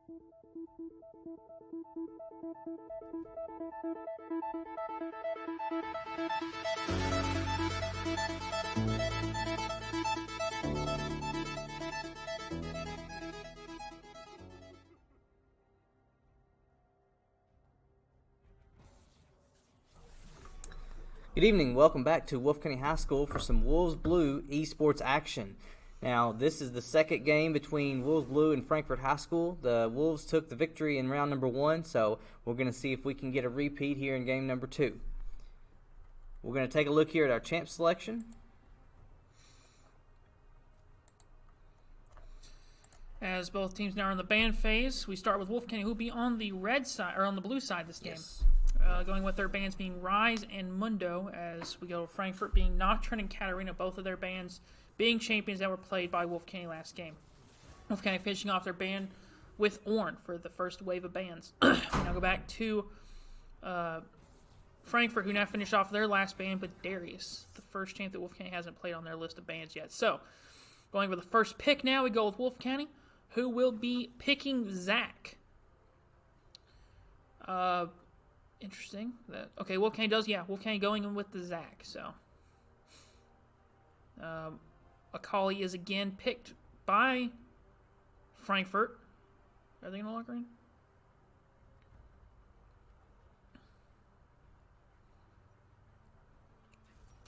Good evening. Welcome back to Wolfe County High School for some Wolves Blue Esports action. Now, this is the second game between Wolves Blue and Frankfort High School. The Wolves took the victory in round number 1, so we're going to see if we can get a repeat here in game number 2. We're going to take a look here at our champ selection. As both teams now are in the ban phase, we start with Wolfe County, who will be on the red side or on the blue side this game. Yes. Going with their bands being Rise and Mundo, as we go to Frankfort being Nocturne and Katarina, both of their bands being champions that were played by Wolfe County last game. Wolfe County finishing off their band with Orn for the first wave of bands. We now go back to Frankfort, who now finished off their last band, but Darius, the first champ that Wolfe County hasn't played on their list of bands yet. So, going with the first pick now, we go with Wolfe County, who will be picking Zach. Interesting. Okay, Wolfe County does, Wolfe County going in with the Zach, so. Akali is again picked by Frankfort. Are they in the locker room?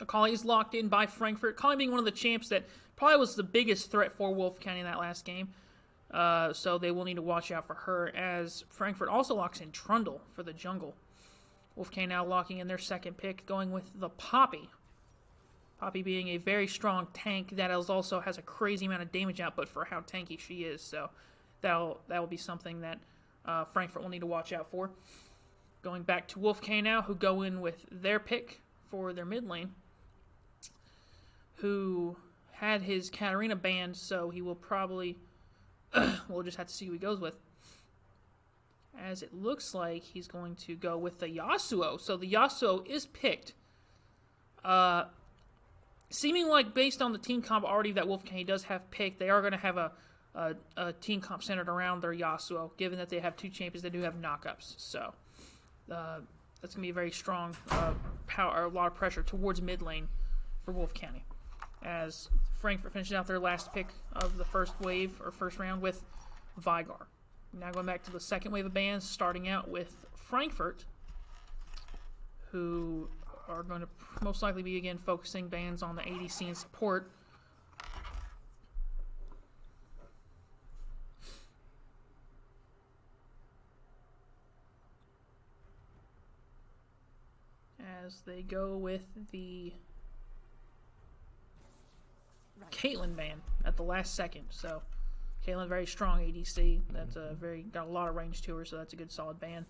Akali is locked in by Frankfort. Akali being one of the champs that probably was the biggest threat for Wolfe County in that last game. So they will need to watch out for her, as Frankfort also locks in Trundle for the jungle. Wolfe County now locking in their second pick, going with the Poppy. Poppy being a very strong tank that also has a crazy amount of damage output for how tanky she is. So that will be something that Frankfort will need to watch out for. Going back to Wolfe County now, who go in with their pick for their mid lane, who had his Katarina banned, so he will probably... we'll just have to see who he goes with. As it looks like he's going to go with the Yasuo. So the Yasuo is picked. Seeming like based on the team comp already that Wolfe County does have picked, they are going to have a team comp centered around their Yasuo, given that they have two champions that do have knockups. So that's going to be a very strong power, a lot of pressure towards mid lane for Wolfe County. As Frankfort finishes out their last pick of the first wave or first round with Vigar. Now going back to the second wave of bands, starting out with Frankfort, who are going to most likely be again focusing bands on the ADC and support. As they go with the Caitlyn band at the last second. So Caitlyn, very strong ADC. That's got a lot of range to her, so that's a good solid band.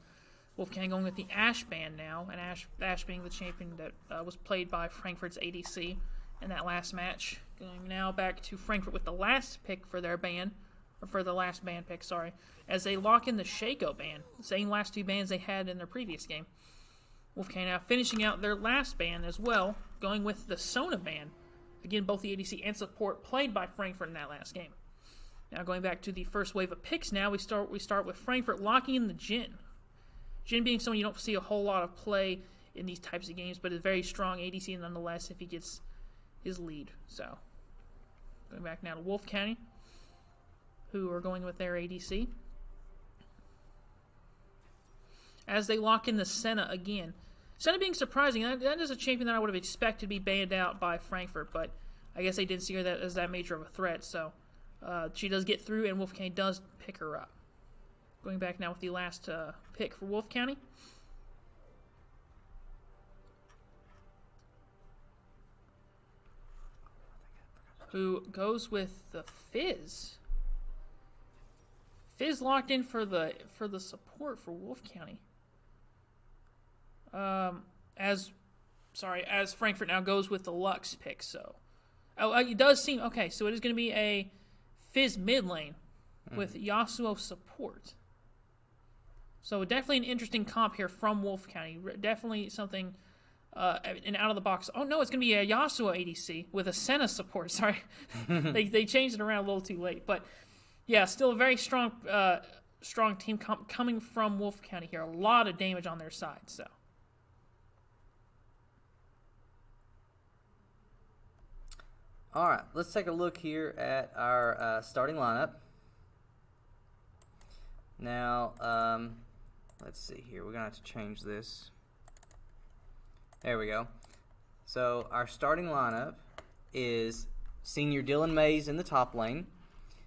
Wolfe County going with the Ashe band now, and Ashe being the champion that was played by Frankfort's ADC in that last match. Going now back to Frankfort with the last pick for their band, or for the last band pick, sorry, as they lock in the Shaco band, the same last two bands they had in their previous game. Wolfe County now finishing out their last band as well, going with the Sona band. Again, both the ADC and support played by Frankfort in that last game. Now going back to the first wave of picks now, we start with Frankfort locking in the Jhin. Jhin being someone you don't see a whole lot of play in these types of games, but a very strong ADC nonetheless if he gets his lead. So going back now to Wolfe County, who are going with their ADC. As they lock in the Senna again. Senna being surprising, that is a champion that I would have expected to be banned out by Frankfort, but I guess they didn't see her as that major of a threat, so she does get through, and Wolfe County does pick her up. Going back now with the last pick for Wolfe County. Who goes with the Fizz. Fizz locked in for the support for Wolfe County. As Frankfort now goes with the Lux pick, so it does seem okay. So it is going to be a Fizz mid lane with Yasuo support. So definitely an interesting comp here from Wolfe County. Definitely something an out of the box. Oh no, it's going to be a Yasuo ADC with a Senna support. Sorry, they changed it around a little too late, but yeah, still a very strong strong team coming from Wolfe County here. A lot of damage on their side, so. All right, let's take a look here at our starting lineup. Now, let's see here. We're going to have to change this. There we go. So our starting lineup is senior Dylan Mays in the top lane,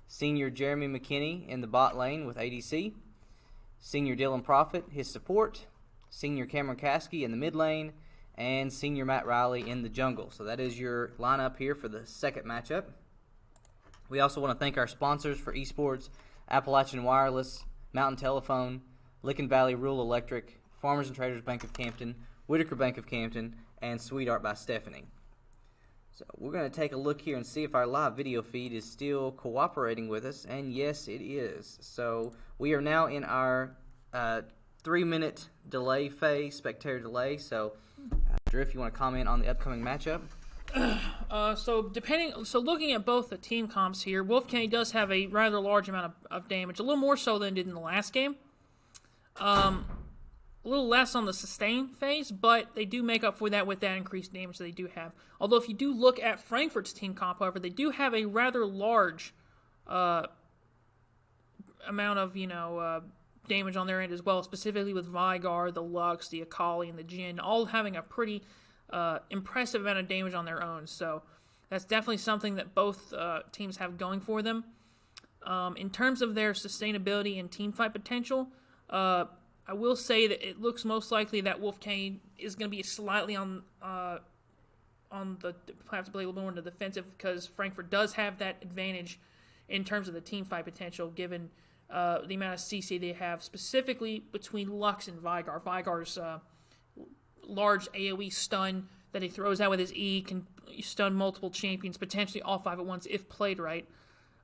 senior Jeremy McKinney in the bot lane with ADC, senior Dylan Profit, his support, senior Cameron Caskey in the mid lane, and senior Matt Riley in the jungle. So that is your lineup here for the second matchup. We also want to thank our sponsors for esports: Appalachian Wireless, Mountain Telephone, Licking Valley Rural Electric, Farmers and Traders Bank of Campton, Whitaker Bank of Campton, and Sweet Art by Stephanie. So we're going to take a look here and see if our live video feed is still cooperating with us, and yes, it is. So we are now in our 3-minute delay phase, spectator delay. So Drew, if you want to comment on the upcoming matchup. So looking at both the team comps here, Wolfe County does have a rather large amount of damage, a little more so than it did in the last game. A little less on the sustain phase, but they do make up for that with that increased damage that they do have. Although if you do look at Frankfort's team comp, however, they do have a rather large amount of damage on their end as well, specifically with Vigar, the Lux, the Akali, and the Jhin, all having a pretty impressive amount of damage on their own. So that's definitely something that both teams have going for them. In terms of their sustainability and team fight potential, I will say that it looks most likely that Wolfe County is going to be slightly on the have to play a little more on the defensive, because Frankfort does have that advantage in terms of the team fight potential, given the amount of CC they have, specifically between Lux and Vigar. Vigar's large AoE stun that he throws out with his E can stun multiple champions, potentially all 5 at once if played right.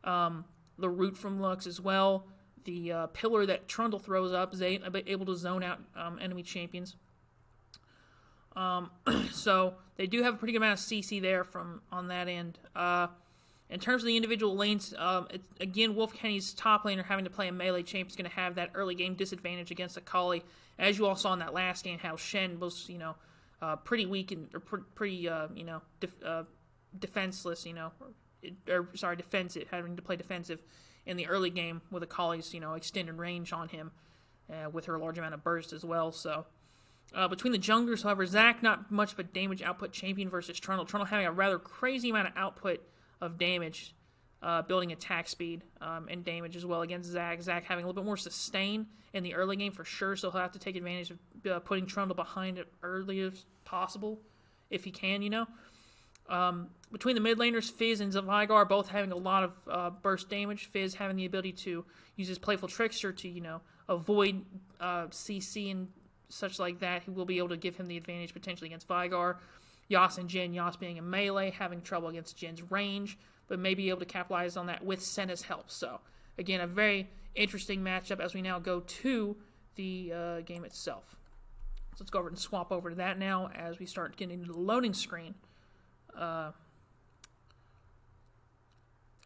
The root from Lux as well. The pillar that Trundle throws up is able to zone out enemy champions. So they do have a pretty good amount of CC there on that end. In terms of the individual lanes, again, Wolfe County's top laner having to play a melee champ is going to have that early game disadvantage against Akali. As you all saw in that last game, how Shen was, pretty weak and pretty, defenseless, defensive, having to play defensive in the early game with Akali's, extended range on him, with her large amount of burst as well. So between the junglers, however, Zach not much of a damage output champion versus Trundle. Trundle having a rather crazy amount of output of damage, building attack speed and damage as well against Zach. Zach having a little bit more sustain in the early game for sure, so he'll have to take advantage of putting Trundle behind it early as possible, if he can, Between the mid laners, Fizz and Vigar both having a lot of burst damage. Fizz having the ability to use his Playful Trickster to, avoid CC and such like that. He will be able to give him the advantage potentially against Vigar. Yas and Jhin, Yas being a melee, having trouble against Jin's range, but may be able to capitalize on that with Senna's help. So, again, a very interesting matchup as we now go to the game itself. So let's go over and swap over to that now as we start getting into the loading screen.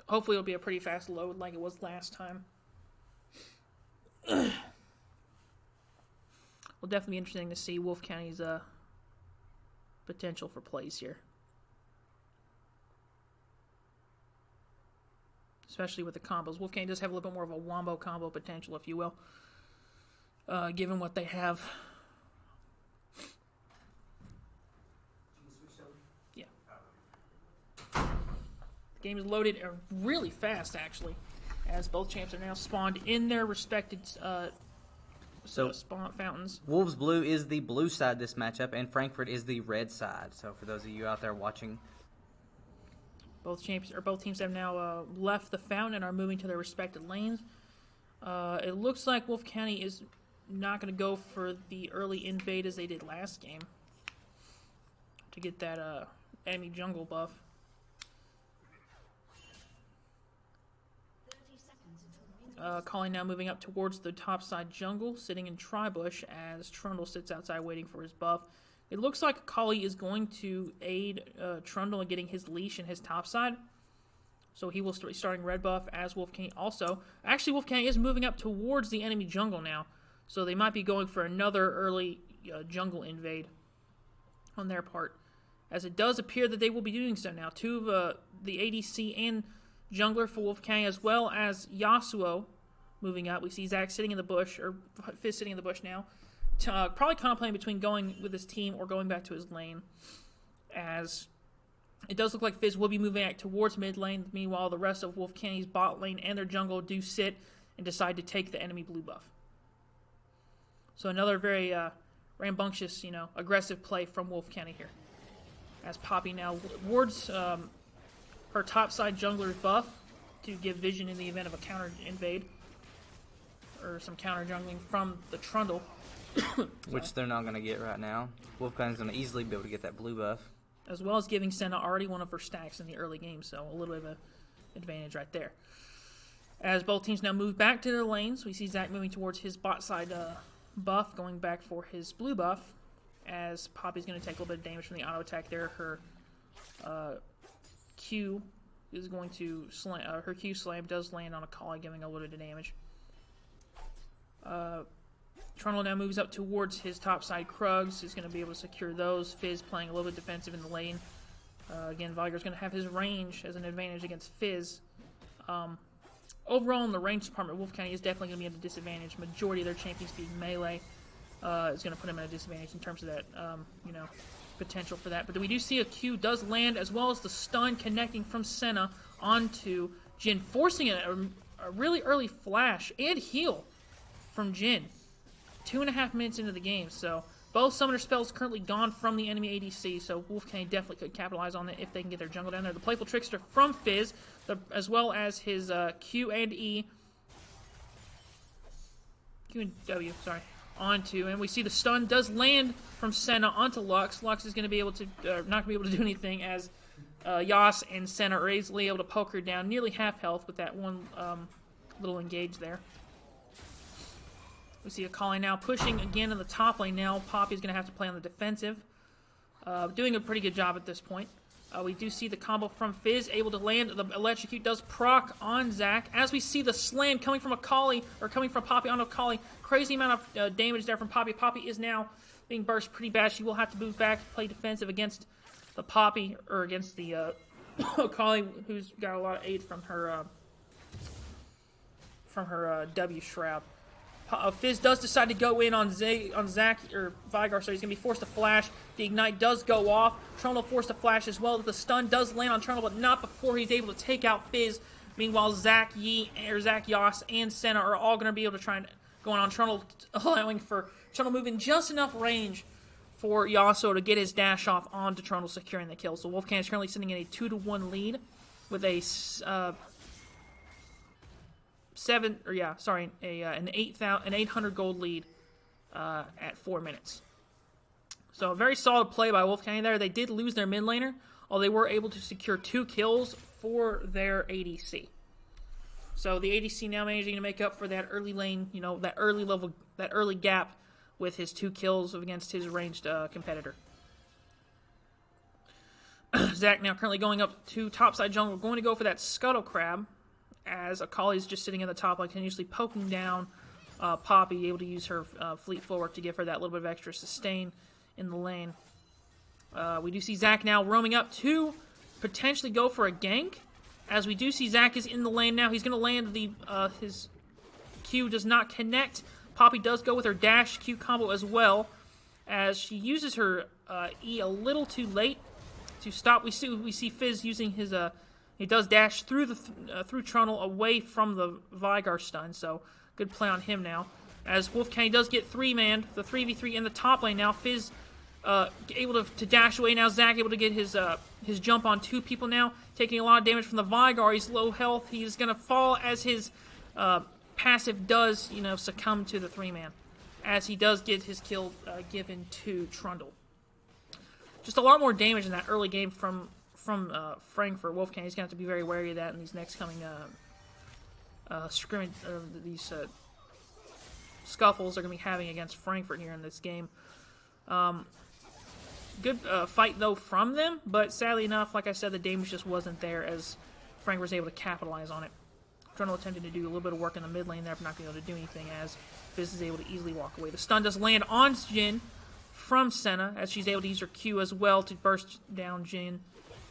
Hopefully it'll be a pretty fast load like it was last time. Will definitely be interesting to see Wolfe County's potential for plays here. Especially with the combos. Wolfe County does have a little bit more of a wombo combo potential, if you will, given what they have. Yeah. The game is loaded really fast, actually, as both champs are now spawned in their respected spawn fountains. Wolves Blue is the blue side this matchup, and Frankfort is the red side. So for those of you out there watching, both teams have now left the fountain and are moving to their respected lanes. It looks like Wolfe County is not going to go for the early invade as they did last game to get that enemy jungle buff. Colin now moving up towards the top side jungle, sitting in Tribush as Trundle sits outside waiting for his buff. It looks like Akali is going to aid Trundle in getting his leash in his top side. So he will be starting red buff as Wolfgang. Also, actually, Wolfgang is moving up towards the enemy jungle now. So they might be going for another early jungle invade on their part. As it does appear that they will be doing so now. Two of the ADC and jungler for Wolfgang, as well as Yasuo moving up. We see Zach sitting in the bush, or Fizz sitting in the bush now. Probably contemplating between going with his team or going back to his lane. As it does look like Fizz will be moving back towards mid lane. Meanwhile, the rest of Wolfgang's bot lane and their jungle do sit and decide to take the enemy blue buff. So another very rambunctious, aggressive play from Wolfgang here. As Poppy now wards her topside jungler's buff to give vision in the event of a counter invade. Or some counter jungling from the Trundle. Which they're not going to get right now. Wolfgang's going to easily be able to get that blue buff. As well as giving Senna already one of her stacks in the early game, so a little bit of an advantage right there. As both teams now move back to their lanes, we see Zach moving towards his bot side buff, going back for his blue buff, as Poppy's going to take a little bit of damage from the auto attack there. Her Q is going to slam. Her Q slam does land on a Akali, giving a little bit of damage. Trundle now moves up towards his topside Krugs. He's going to be able to secure those. Fizz playing a little bit defensive in the lane. Again, Vigar's going to have his range as an advantage against Fizz. Overall, in the range department, Wolfgang is definitely going to be at a disadvantage. Majority of their champions being melee is going to put him at a disadvantage in terms of that, potential for that. But we do see a Q does land, as well as the stun connecting from Senna onto Jhin, forcing a really early flash and heal from Jhin. 2.5 minutes into the game, so both summoner spells currently gone from the enemy ADC, so Wolfgang definitely could capitalize on it if they can get their jungle down there. The Playful Trickster from Fizz, as well as his Q and W, onto, and we see the stun does land from Senna onto Lux. Lux is going to be able to, not going to be able to do anything, as Yas and Senna are easily able to poke her down, nearly half health with that one little engage there. We see Akali now pushing again in the top lane now. Poppy's going to have to play on the defensive. Doing a pretty good job at this point. We do see the combo from Fizz able to land. The Electrocute does proc on Zach. As we see the slam coming from Akali, or coming from Poppy on Akali. Crazy amount of damage there from Poppy. Poppy is now being burst pretty bad. She will have to move back, play defensive against the Poppy, or against the Akali, who's got a lot of aid from her W Shroud. Fizz does decide to go in on Zach, or Vigar, so he's going to be forced to flash. The Ignite does go off. Trundle forced to flash as well. The stun does land on Trundle, but not before he's able to take out Fizz. Meanwhile, Zach Yas, and Senna are all going to be able to try and go on Trundle, allowing for Trundle moving just enough range for Yasuo to get his dash off onto Trundle, securing the kill. So Wolfgang is currently sitting in a 2-1 lead with a an 800 gold lead at 4 minutes. So a very solid play by Wolfgang there. They did lose their mid laner, although they were able to secure 2 kills for their ADC. So the ADC now managing to make up for that early lane, that early gap with his 2 kills against his ranged competitor. Zach now currently going up to topside jungle. We're going to go for that Scuttle Crab, as Akali's just sitting in the top line, continuously poking down Poppy, able to use her fleet footwork to give her that little bit of extra sustain in the lane. We do see Zach now roaming up to potentially go for a gank, as we do see Zach is in the lane now. He's going to land his Q does not connect. Poppy does go with her dash Q combo as well, as she uses her E a little too late to stop. We see Fizz using his he does dash through through Trundle away from the Vigar stun, so good play on him now. As Wolfgang does get 3-manned, the 3v3 in the top lane now. Fizz able to dash away now. Zach able to get his jump on 2 people now, taking a lot of damage from the Vigar. He's low health. He's going to fall as his passive does, succumb to the 3-man, as he does get his kill given to Trundle. Just a lot more damage in that early game from Frankfort. Wolfgang is going to have to be very wary of that in these next coming scrimmage, these scuffles they're going to be having against Frankfort here in this game. Good fight though from them, but sadly enough, like I said, the damage just wasn't there, as Frank was able to capitalize on it. Trundle attempted to do a little bit of work in the mid lane there, but not being able to do anything as Fizz is able to easily walk away. The stun does land on Jin from Senna, as she's able to use her Q as well to burst down Jin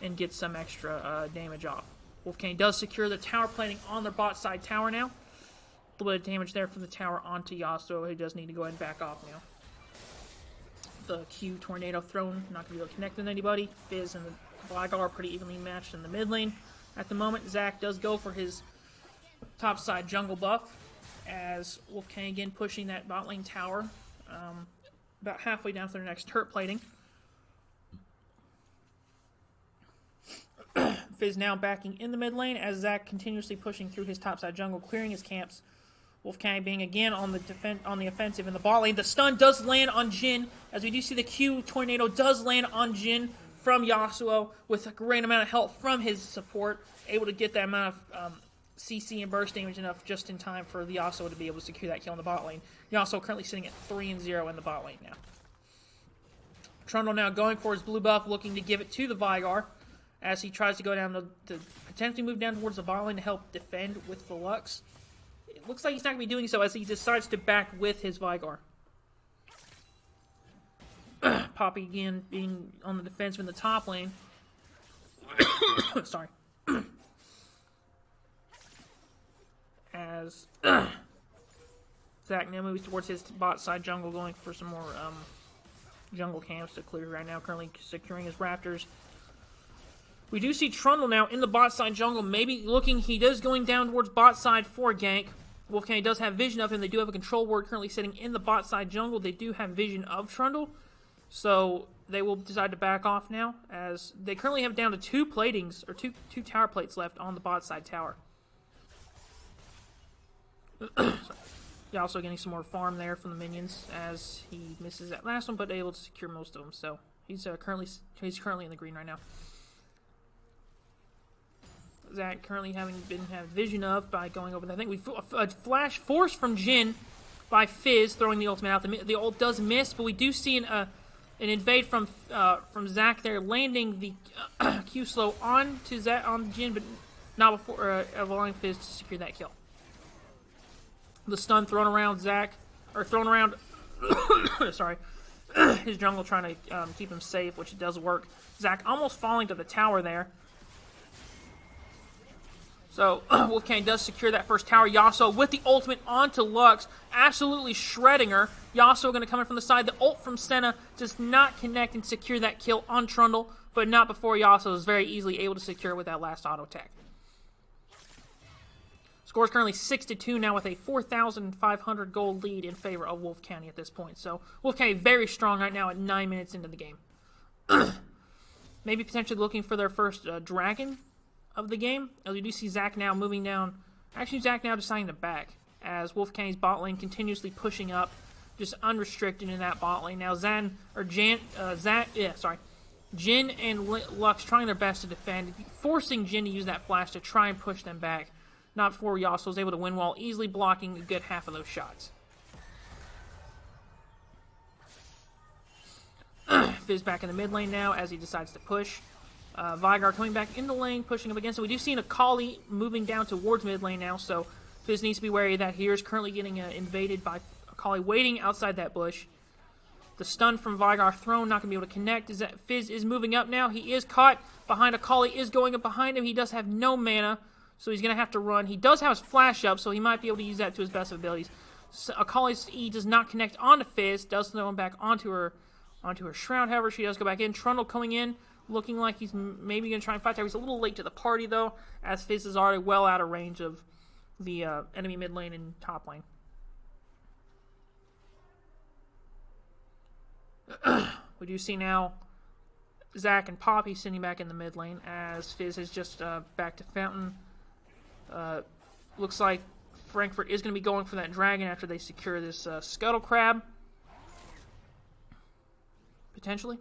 and get some extra damage off. Wolfgang does secure the tower plating on their bot side tower now. A little bit of damage there from the tower onto Yasuo, who does need to go ahead and back off now. The Q tornado thrown, not going to be able to connect with anybody. Fizz and the Vigar are pretty evenly matched in the mid lane. At the moment, Zach does go for his topside jungle buff, as Wolfgang again pushing that bot lane tower about halfway down to their next turret plating. Fizz now backing in the mid lane as Zach continuously pushing through his topside jungle, clearing his camps. Wolfgang being again on the offensive in the bot lane. The stun does land on Jin, as we do see the Q tornado does land on Jin from Yasuo with a great amount of help from his support, able to get that amount of CC and burst damage enough just in time for the Yasuo to be able to secure that kill in the bot lane. Yasuo currently sitting at 3-0 in the bot lane now. Trundle now going for his blue buff, looking to give it to the Vigar as he tries to go down to potentially move down towards the bot lane to help defend with the Lux. It looks like he's not going to be doing so as he decides to back with his Vigar. Poppy again being on the defensive in the top lane. Sorry. As Zach now moves towards his bot side jungle, going for some more jungle camps to clear right now, currently securing his raptors. We do see Trundle now in the bot side jungle, maybe looking, he does going down towards bot side for gank. Wolfgang does have vision of him. They do have a control ward currently sitting in the bot side jungle. They do have vision of Trundle, so they will decide to back off now, as they currently have down to two platings, or two tower plates left on the bot side tower. Yeah, also getting some more farm there from the minions as he misses that last one, but able to secure most of them. So he's currently in the green right now. Zach currently having vision of by going over. I think we a flash force from Jin by Fizz throwing the ultimate out. The ult does miss, but we do see an invade from Zach there, landing the Q slow on Jin, but not before allowing Fizz to secure that kill. The stun thrown around Zach, or thrown around, sorry, his jungle trying to keep him safe, which it does work. Zach almost falling to the tower there. So Wolfgang does secure that first tower. Yasuo with the ultimate onto Lux, absolutely shredding her. Yasuo going to come in from the side. The ult from Senna does not connect and secure that kill on Trundle, but not before Yasuo is very easily able to secure with that last auto attack. Score is currently 6-2 now with a 4,500 gold lead in favor of Wolfe County at this point. So Wolfe County very strong right now at 9 minutes into the game. Maybe potentially looking for their first dragon of the game. As we do see Zach now moving down. Actually, Zach now deciding to back as Wolfe County's bot lane continuously pushing up, just unrestricted in that bot lane. Now Jin and Lux trying their best to defend, forcing Jin to use that flash to try and push them back. Not before Yasuo was able to win while easily blocking a good half of those shots. Fizz back in the mid lane now as he decides to push. Vigar coming back in the lane, pushing up again. So we do see an Akali moving down towards mid lane now. So Fizz needs to be wary of that. He is currently getting invaded by Akali waiting outside that bush. The stun from Vigar thrown, not going to be able to connect. Fizz is moving up now. He is caught behind Akali, is going up behind him. He does have no mana, so he's going to have to run. He does have his flash up, so he might be able to use that to his best abilities. So Akali's E does not connect onto Fizz, does throw him back onto her Shroud. However, she does go back in. Trundle coming in, looking like he's maybe going to try and fight there. He's a little late to the party, though, as Fizz is already well out of range of the enemy mid lane and top lane. We do see now Zach and Poppy sitting back in the mid lane as Fizz is just back to Fountain. Looks like Frankfort is going to be going for that dragon after they secure this Scuttle Crab. Potentially.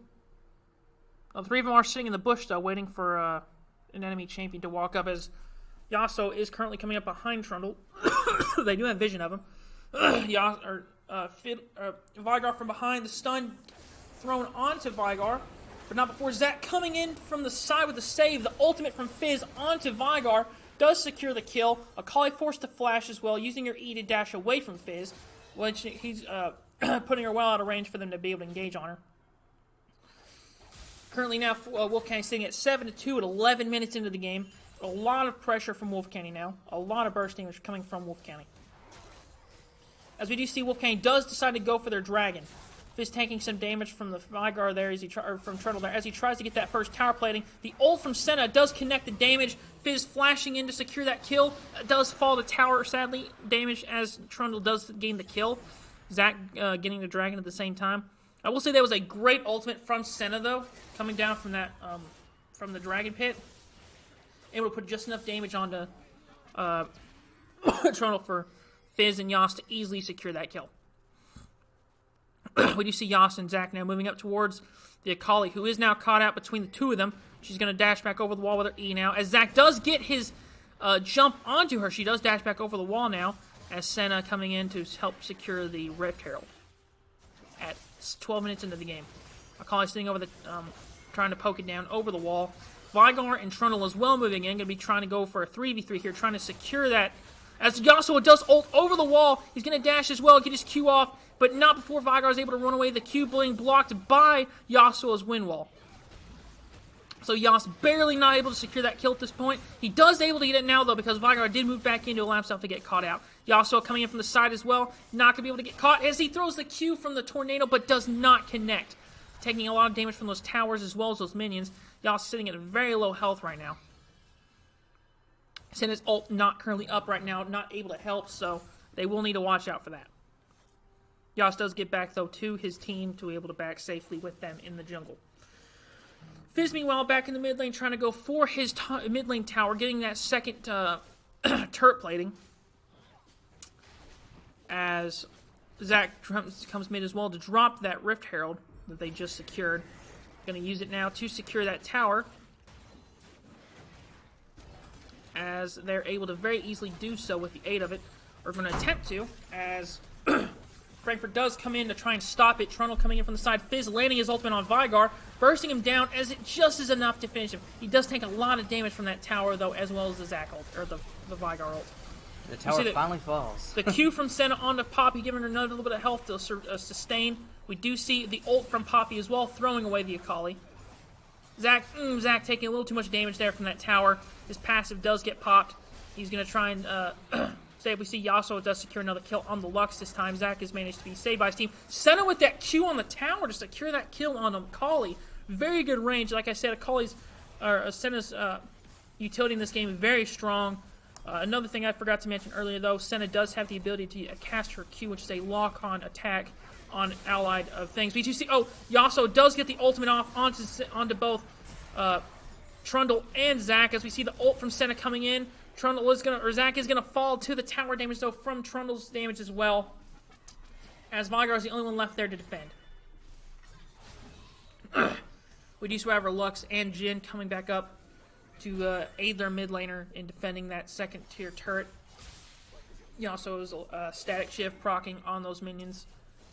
Well, the three of them are sitting in the bush, though, waiting for an enemy champion to walk up, as Yasuo is currently coming up behind Trundle. They do have vision of him. Vigar from behind, the stun thrown onto Vigar. but not before Zach coming in from the side with the save. The ultimate from Fizz onto Vygar does secure the kill. Akali forced to flash as well, using her E to dash away from Fizz, which he's putting her well out of range for them to be able to engage on her. Currently now, Wolfe County sitting at 7-2 at 11 minutes into the game. A lot of pressure from Wolfe County now. A lot of burst damage coming from Wolfe County. As we do see, Wolfe County does decide to go for their dragon. Fizz taking some damage from the Vygar there, from Turtle there, as he tries to get that first tower plating. The ult from Senna does connect the damage. Fizz flashing in to secure that kill. Does fall to tower, sadly, damage as Trundle does gain the kill. Zach getting the dragon at the same time. I will say that was a great ultimate from Senna, though, coming down from that from the dragon pit. Able to put just enough damage onto Trundle for Fizz and Yas to easily secure that kill. We do see Yas and Zach now moving up towards the Akali, who is now caught out between the two of them. She's going to dash back over the wall with her E now. As Zach does get his jump onto her, she does dash back over the wall now, as Senna coming in to help secure the Rift Herald at 12 minutes into the game. Akali sitting over the, trying to poke it down over the wall. Vygar and Trundle as well moving in, going to be trying to go for a 3v3 here, trying to secure that. As Yasuo does ult over the wall, he's going to dash as well, get his Q off, but not before Vygar is able to run away. The Q being blocked by Yasuo's wind wall. So Yas barely not able to secure that kill at this point. He does able to get it now, though, because Vygar did move back in to allow himself to get caught out. Yasuo coming in from the side as well, not going to be able to get caught as he throws the Q from the tornado, but does not connect. Taking a lot of damage from those towers as well as those minions. Yas sitting at a very low health right now. Senna's ult not currently up right now, not able to help, so they will need to watch out for that. Yas does get back, though, to his team to be able to back safely with them in the jungle. Fizz, meanwhile, back in the mid lane, trying to go for his mid lane tower, getting that second turret plating. As Zach comes mid as well to drop that Rift Herald that they just secured. Going to use it now to secure that tower, as they're able to very easily do so with the aid of it, or going to attempt to, as Frankfort does come in to try and stop it. Trundle coming in from the side. Fizz landing his ultimate on Vygar, bursting him down as it just is enough to finish him. He does take a lot of damage from that tower, though, as well as the Zac ult, or the Vygar ult. The tower finally falls. The Q from Senna onto Poppy, giving her another little bit of health to sustain. We do see the ult from Poppy as well, throwing away the Akali. Zach taking a little too much damage there from that tower. His passive does get popped. He's going to try and save. We see Yasuo does secure another kill on the Lux this time. Zach has managed to be saved by his team. Senna with that Q on the tower to secure that kill on Akali. Very good range. Like I said, Senna's utility in this game is very strong. Another thing I forgot to mention earlier, though, Senna does have the ability to cast her Q, which is a lock-on attack on allied things. We do see, Yasuo does get the ultimate off onto both Trundle and Zach, as we see the ult from Senna coming in. Zach is gonna fall to the tower damage, though, from Trundle's damage as well, as Vygar is the only one left there to defend. We do, however, Lux and Jhin coming back up to aid their mid laner in defending that second tier turret. Yasuo's static shift proccing on those minions,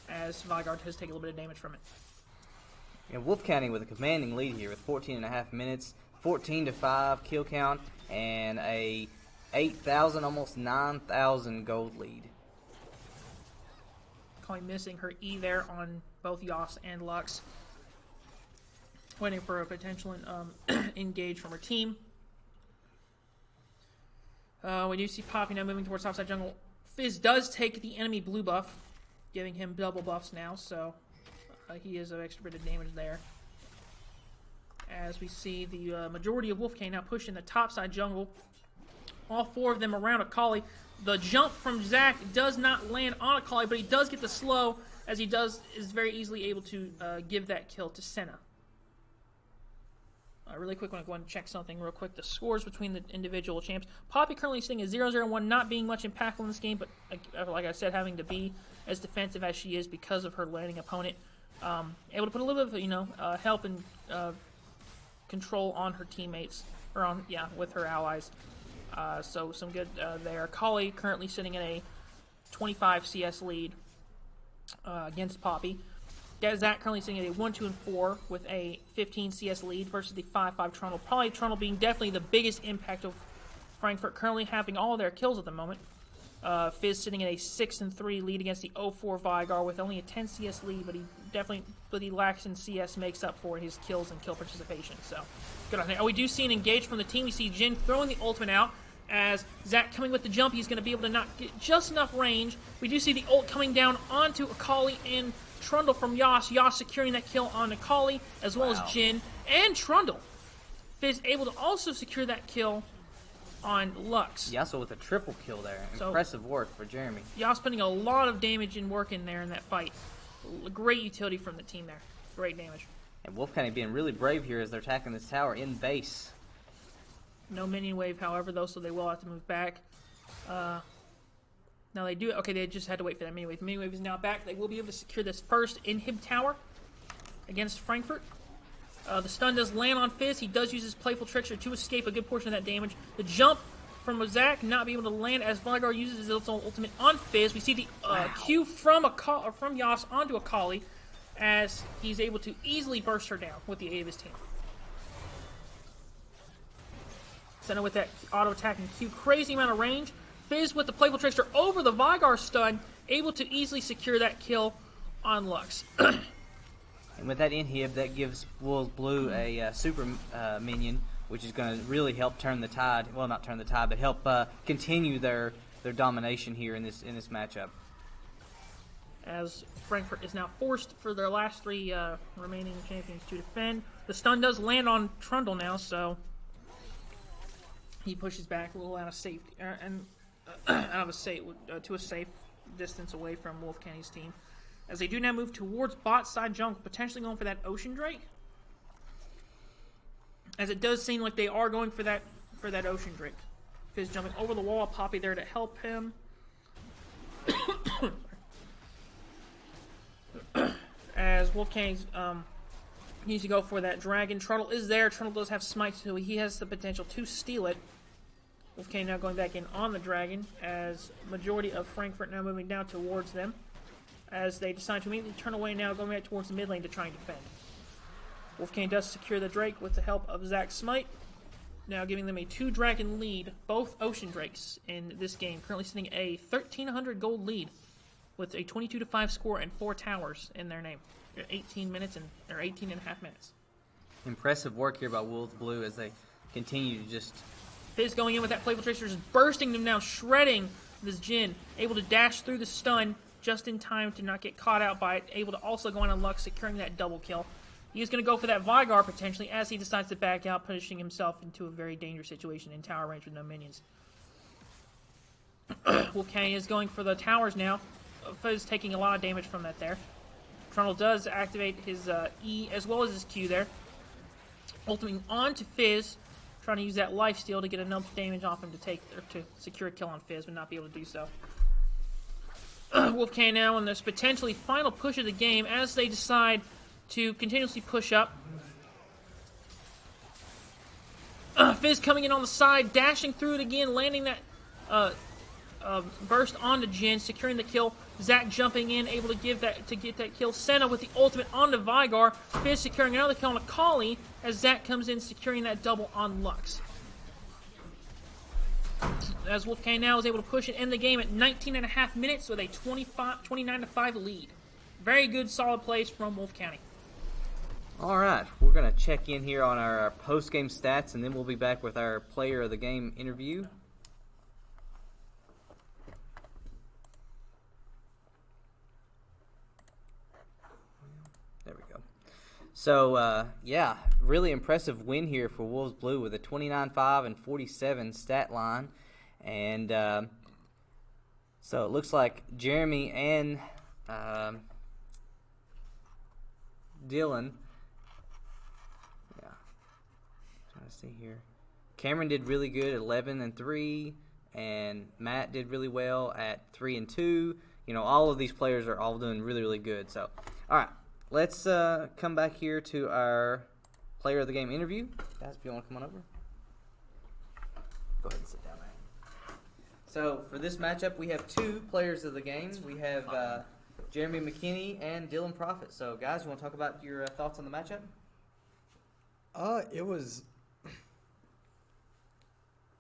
as Vygar does take a little bit of damage from it. And Wolfe County with a commanding lead here with 14.5 minutes, 14-5 kill count, and a 8,000, almost 9,000 gold lead. Kali missing her E there on both Yas and Lux. Waiting for a potential engage from her team. We do see Poppy now moving towards topside jungle. Fizz does take the enemy blue buff, giving him double buffs now, so he is of extra bit of damage there. As we see the majority of Wolfe County now pushing the topside jungle. All four of them around Akali. The jump from Zach does not land on Akali, but he does get the slow, as he is very easily able to give that kill to Senna. Really quick, I want to go and check something real quick. The scores between the individual champs. Poppy currently sitting at 0-0-1, not being much impactful in this game, but like I said, having to be as defensive as she is because of her landing opponent. Able to put a little bit of help and control on her teammates, or with her allies. So some good there. Kali currently sitting in a 25 CS lead against Poppy. Zach currently sitting at a 1-2-4 with a 15 CS lead versus the 5-5 Trundle. Probably Trundle being definitely the biggest impact of Frankfort, currently having all their kills at the moment. Fizz sitting at a 6-3 lead against the 0-4 Vigar with only a 10 CS lead, but he lacks in CS, makes up for his kills and kill participation. So good on him. Oh, we do see an engage from the team. We see Jin throwing the ultimate out as Zach coming with the jump. He's going to be able to not get just enough range. We do see the ult coming down onto Akali and Trundle from Yas. Yas securing that kill on Akali as well as Jin and Trundle. Fizz able to also secure that kill on Lux. Yasuo with a triple kill there. Impressive work for Jeremy. Yas putting a lot of damage and work in there in that fight. Great utility from the team there. Great damage. And Wolfe kind of being really brave here as they're attacking this tower in base. No minion wave, however, though, so they will have to move back. Now they do. Okay, they just had to wait for that minion wave. The minion wave is now back. They will be able to secure this first inhib tower against Frankfort. The stun does land on Fizz. He does use his playful trickster to escape a good portion of that damage. The jump from Zach not being able to land as Vigar uses his ultimate on Fizz. We see the Q from Yas onto Akali as he's able to easily burst her down with the aid of his team. Senna with that auto attacking Q, crazy amount of range. Fizz with the playful trickster over the Vigar stun, able to easily secure that kill on Lux. And with that inhib, that gives Wolves Blue a super minion, which is going to really help turn the tide. Well, not turn the tide, but help continue their domination here in this matchup. As Frankfurt is now forced for their last 3 remaining champions to defend. The stun does land on Trundle now, so he pushes back a little out of safety to a safe distance away from Wolfcanny's team. As they do now move towards bot side jungle, potentially going for that Ocean Drake. As it does seem like they are going for that Ocean Drake. Fizz jumping over the wall, Poppy there to help him. As Wolfgang needs to go for that dragon. Trundle is there. Trundle does have smite, so he has the potential to steal it. Wolfgang now going back in on the dragon, as majority of Frankfurt now moving down towards them, as they decide to immediately turn away now, going back towards the mid lane to try and defend. Wolfgang does secure the Drake with the help of Zach's smite, now giving them a 2-dragon lead, both Ocean Drakes in this game, currently sitting a 1,300 gold lead with a 22-5 score and 4 towers in their name. 18 and a half minutes. Impressive work here by Wolves Blue as they continue to just... Fizz going in with that playful trickster, just bursting them down, shredding this Jin, able to dash through the stun just in time to not get caught out by it, able to also go in on Lux, securing that double kill. He's going to go for that Vigar potentially as he decides to back out, pushing himself into a very dangerous situation in tower range with no minions. Wolfgang is going for the towers now. Fizz taking a lot of damage from that there. Trundle does activate his E as well as his Q there. Ultimating on to Fizz, trying to use that lifesteal to get enough damage off him to secure a kill on Fizz, but not be able to do so. Wolfgang now in this potentially final push of the game as they decide to continuously push up. Fizz coming in on the side, dashing through it again, landing that burst onto Jin, securing the kill. Zach jumping in, able to get that kill. Senna with the ultimate onto Vigar. Fizz securing another kill on Akali as Zach comes in, securing that double on Lux. As Wolfgang now is able to push it in the game at 19.5 minutes with a 29-5 lead. Very good, solid plays from Wolfe County. All right, we're going to check in here on our post-game stats, and then we'll be back with our player of the game interview. There we go. So, yeah, really impressive win here for Wolves Blue with a 29-5 and 47 stat line. And so it looks like Jeremy and Dylan, trying to see here. Cameron did really good at 11 and 3, and Matt did really well at 3 and 2. You know, all of these players are all doing really, really good. So, all right, let's come back here to our player of the game interview. Guys, if you want to come on over, go ahead and sit down, man. So for this matchup, we have 2 players of the game. We have Jeremy McKinney and Dylan Profit. So, guys, you want to talk about your thoughts on the matchup? It was.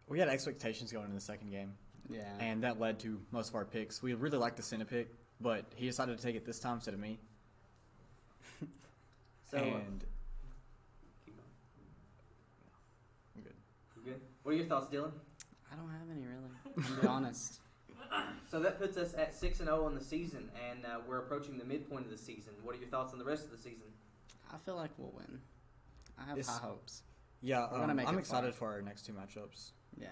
We had expectations going into the second game. Yeah. And that led to most of our picks. We really liked the Senna pick, but he decided to take it this time instead of me. So, and keep going. I'm good. You good? What are your thoughts, Dylan? I don't have any really. To be honest. So that puts us at 6-0 on the season, and we're approaching the midpoint of the season. What are your thoughts on the rest of the season? I feel like we'll win. I have high hopes. Yeah, We're gonna make I'm it excited fun. for our next 2 matchups. Yeah.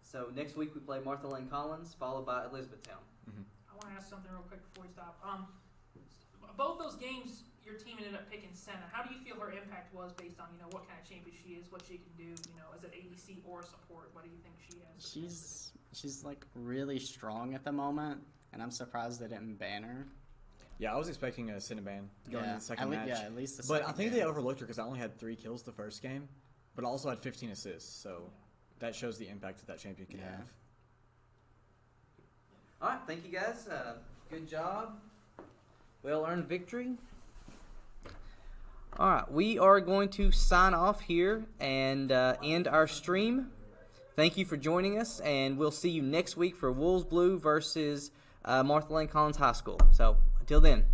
So next week we play Martha Lane Collins, followed by Elizabethtown. I want to ask something real quick before we stop. Both those games, your team ended up picking Senna. How do you feel her impact was based on what kind of champion she is, what she can do, as an ADC or support? What do you think she has? She's like really strong at the moment, and I'm surprised they didn't ban her. Yeah, I was expecting a Cinnabon going into the second match. Yeah, at least the But second I think game. they overlooked her because I only had 3 kills the first game, but I also had 15 assists, so that shows the impact that champion can have. All right, thank you guys. Good job. Well-earned victory. All right, we are going to sign off here and end our stream. Thank you for joining us, and we'll see you next week for Wolves Blue versus Martha Lane Collins High School. So, until then.